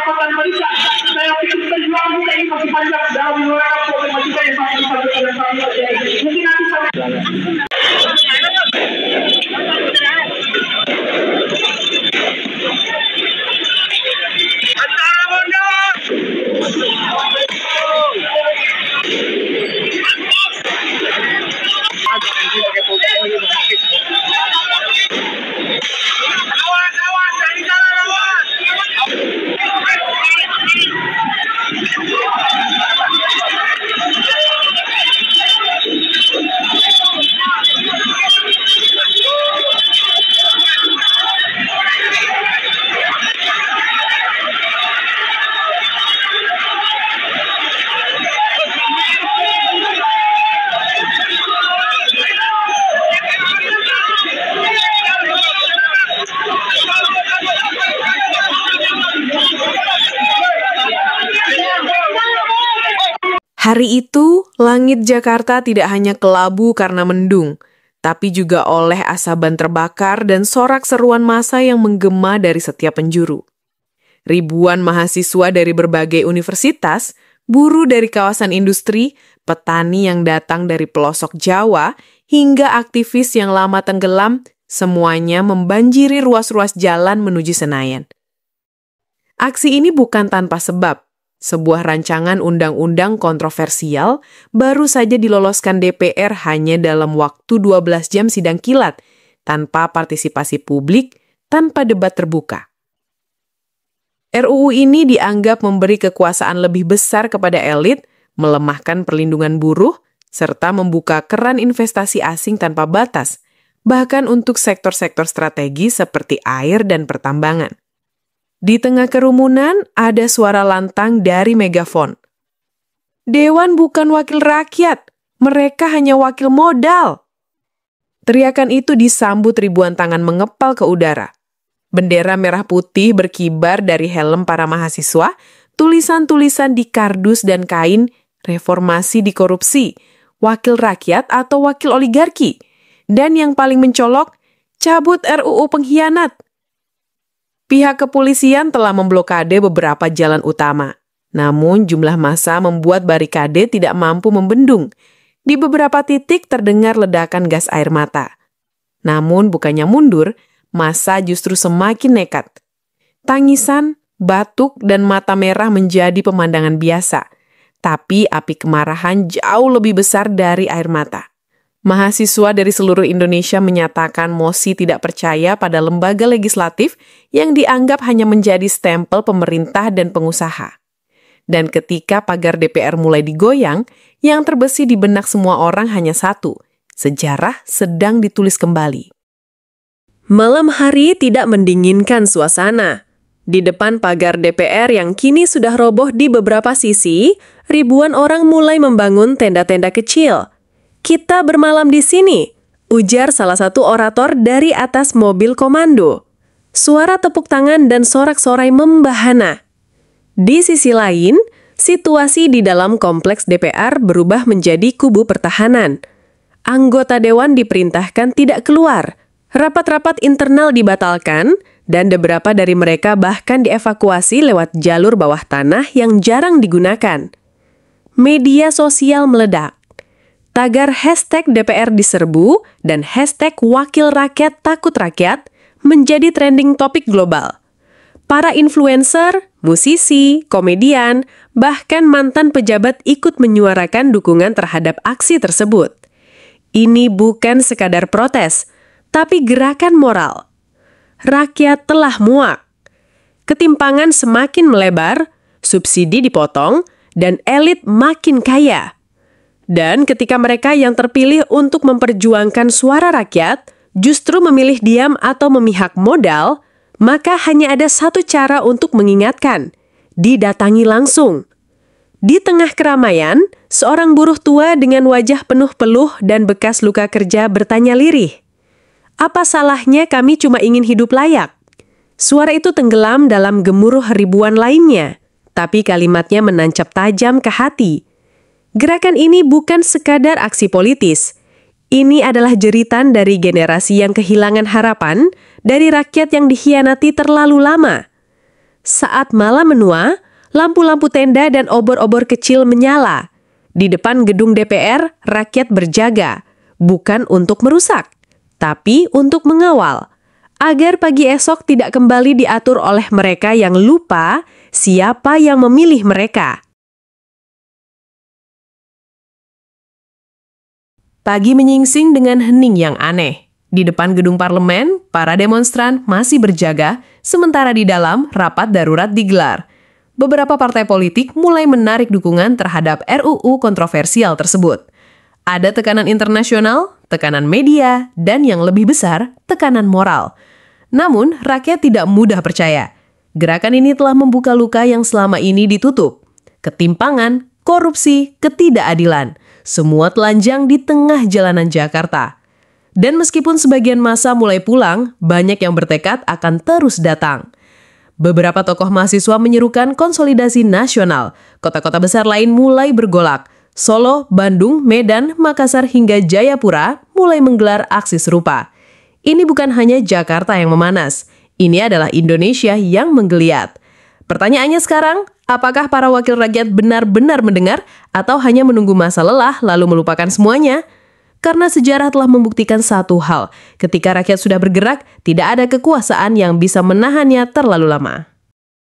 pendapatan mereka. Saya pikir perjuangan kita ini masih panjang dalam menyuarakan problematika yang sangat besar pada saat ini. Mungkin nanti hari itu, langit Jakarta tidak hanya kelabu karena mendung, tapi juga oleh asaban terbakar dan sorak seruan massa yang menggema dari setiap penjuru. Ribuan mahasiswa dari berbagai universitas, buruh dari kawasan industri, petani yang datang dari pelosok Jawa, hingga aktivis yang lama tenggelam, semuanya membanjiri ruas-ruas jalan menuju Senayan. Aksi ini bukan tanpa sebab. Sebuah rancangan undang-undang kontroversial baru saja diloloskan DPR hanya dalam waktu 12 jam sidang kilat, tanpa partisipasi publik, tanpa debat terbuka. RUU ini dianggap memberi kekuasaan lebih besar kepada elit, melemahkan perlindungan buruh, serta membuka keran investasi asing tanpa batas, bahkan untuk sektor-sektor strategis seperti air dan pertambangan. Di tengah kerumunan, ada suara lantang dari megafon. Dewan bukan wakil rakyat, mereka hanya wakil modal. Teriakan itu disambut ribuan tangan mengepal ke udara. Bendera merah putih berkibar dari helm para mahasiswa, tulisan-tulisan di kardus dan kain, reformasi di korupsi, wakil rakyat atau wakil oligarki, dan yang paling mencolok, cabut RUU pengkhianat. Pihak kepolisian telah memblokade beberapa jalan utama. Namun jumlah massa membuat barikade tidak mampu membendung. Di beberapa titik terdengar ledakan gas air mata. Namun bukannya mundur, massa justru semakin nekat. Tangisan, batuk, dan mata merah menjadi pemandangan biasa. Tapi api kemarahan jauh lebih besar dari air mata. Mahasiswa dari seluruh Indonesia menyatakan mosi tidak percaya pada lembaga legislatif yang dianggap hanya menjadi stempel pemerintah dan pengusaha. Dan ketika pagar DPR mulai digoyang, yang terbesit di benak semua orang hanya satu, sejarah sedang ditulis kembali. Malam hari tidak mendinginkan suasana. Di depan pagar DPR yang kini sudah roboh di beberapa sisi, ribuan orang mulai membangun tenda-tenda kecil. Kita bermalam di sini, ujar salah satu orator dari atas mobil komando. Suara tepuk tangan dan sorak-sorai membahana. Di sisi lain, situasi di dalam kompleks DPR berubah menjadi kubu pertahanan. Anggota dewan diperintahkan tidak keluar, rapat-rapat internal dibatalkan, dan beberapa dari mereka bahkan dievakuasi lewat jalur bawah tanah yang jarang digunakan. Media sosial meledak. Tagar hashtag DPR diserbu dan hashtag wakil rakyat takut rakyat menjadi trending topik global. Para influencer, musisi, komedian, bahkan mantan pejabat ikut menyuarakan dukungan terhadap aksi tersebut. Ini bukan sekadar protes, tapi gerakan moral. Rakyat telah muak. Ketimpangan semakin melebar, subsidi dipotong, dan elit makin kaya. Dan ketika mereka yang terpilih untuk memperjuangkan suara rakyat justru memilih diam atau memihak modal, maka hanya ada satu cara untuk mengingatkan, didatangi langsung. Di tengah keramaian, seorang buruh tua dengan wajah penuh peluh dan bekas luka kerja bertanya lirih, "Apa salahnya kami cuma ingin hidup layak?" Suara itu tenggelam dalam gemuruh ribuan lainnya, tapi kalimatnya menancap tajam ke hati. Gerakan ini bukan sekadar aksi politis. Ini adalah jeritan dari generasi yang kehilangan harapan, dari rakyat yang dikhianati terlalu lama. Saat malam menua, lampu-lampu tenda dan obor-obor kecil menyala. Di depan gedung DPR, rakyat berjaga, bukan untuk merusak, tapi untuk mengawal, agar pagi esok tidak kembali diatur oleh mereka yang lupa siapa yang memilih mereka. Pagi menyingsing dengan hening yang aneh. Di depan gedung parlemen, para demonstran masih berjaga, sementara di dalam rapat darurat digelar. Beberapa partai politik mulai menarik dukungan terhadap RUU kontroversial tersebut. Ada tekanan internasional, tekanan media, dan yang lebih besar, tekanan moral. Namun, rakyat tidak mudah percaya. Gerakan ini telah membuka luka yang selama ini ditutup. Ketimpangan, korupsi, ketidakadilan, semua telanjang di tengah jalanan Jakarta. Dan meskipun sebagian massa mulai pulang, banyak yang bertekad akan terus datang. Beberapa tokoh mahasiswa menyerukan konsolidasi nasional. Kota-kota besar lain mulai bergolak. Solo, Bandung, Medan, Makassar hingga Jayapura mulai menggelar aksi serupa. Ini bukan hanya Jakarta yang memanas. Ini adalah Indonesia yang menggeliat. Pertanyaannya sekarang, apakah para wakil rakyat benar-benar mendengar atau hanya menunggu masa lelah lalu melupakan semuanya? Karena sejarah telah membuktikan satu hal, ketika rakyat sudah bergerak, tidak ada kekuasaan yang bisa menahannya terlalu lama.